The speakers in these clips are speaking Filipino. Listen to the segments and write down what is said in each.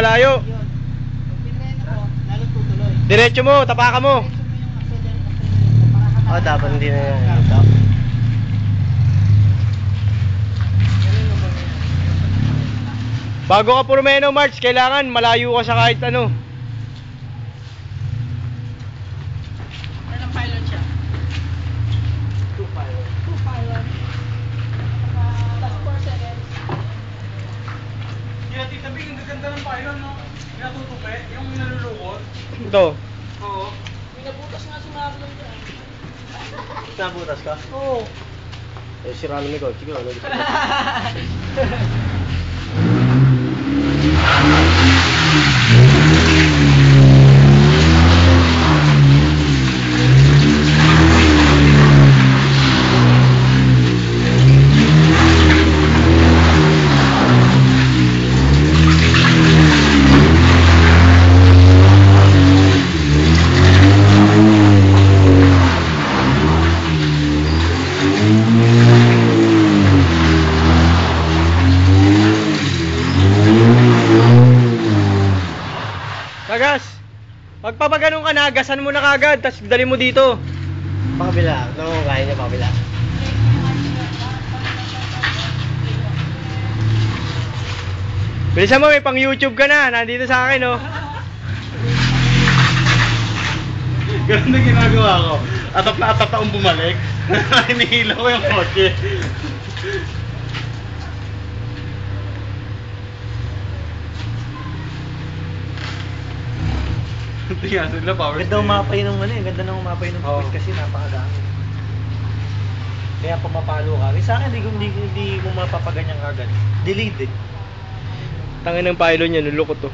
malayo. Yun. Pag pinreno ko, lalo tutuloy. Diretso mo, tapakan mo. Oh, dapat hindi na yan. Bago ka purmeno, March, kailangan malayo ka sa kahit ano. Anong pilot siya? 2 pilot. 2 pilot. Last 4 seconds. Kaya titabi, ang gaganda ng pylon, no? Pinatutupi, yung nalulukot. Ito. Oo. Pinabutas nga si Marlon dyan. Nabutas ka? Oo. Eh, sira naman ikaw. Sige, ano gusto mo? Kagas! Pagpapaganong ka na, gasan mo na kagad, tapos dali mo dito. Pakabila. No, kaya niya pakabila. Bilisan mo, may pang YouTube ka na, nandito sa akin, oh. Ganun na ginagawa ko. Atap na akong bumalik. Hinihila ko yung kotse. Tingnan sila, power Ganda umapay ng ano eh. Ganda nang umapay ng Oo. puwit kasi napakadami. Kaya pumapalo ka. Eh, sa akin, hindi mo mapapaganyan kagad. Delete eh. Tangin ng pylon niya, nulukot to.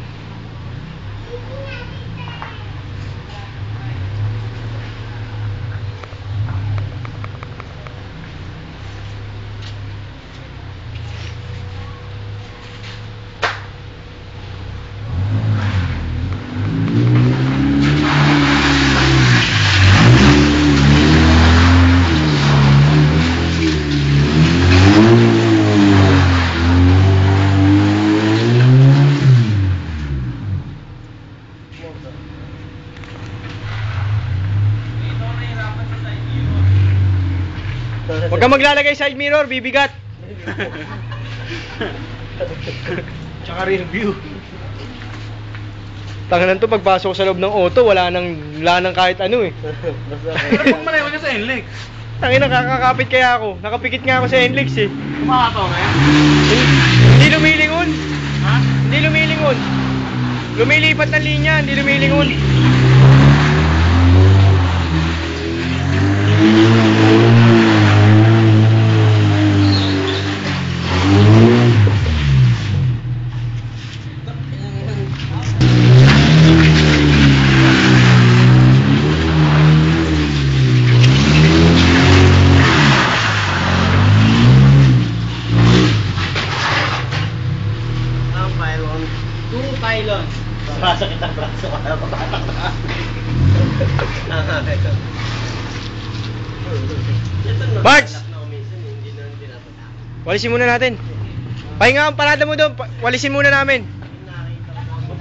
Huwag kang maglalagay side mirror, bibigat. Tsaka rear view. Tanginan to, pagpasok sa loob ng auto, wala nang kahit ano eh. Pero pag malayo ka sa NLEX, Tangina, kakakapit kaya ako. Nakapikit nga ako sa NLEX eh. kumakataw ka yan? Hindi lumilingon. Ha? Hindi lumilingon. Lumilipat ng linya, hindi lumilingon. Ang pylon. 2 pylon. Masakit ang braso ka na papatak na. Marks! Hindi na tinatatak. Walisin muna natin. Pahinga ang parada mo doon, walisin muna namin.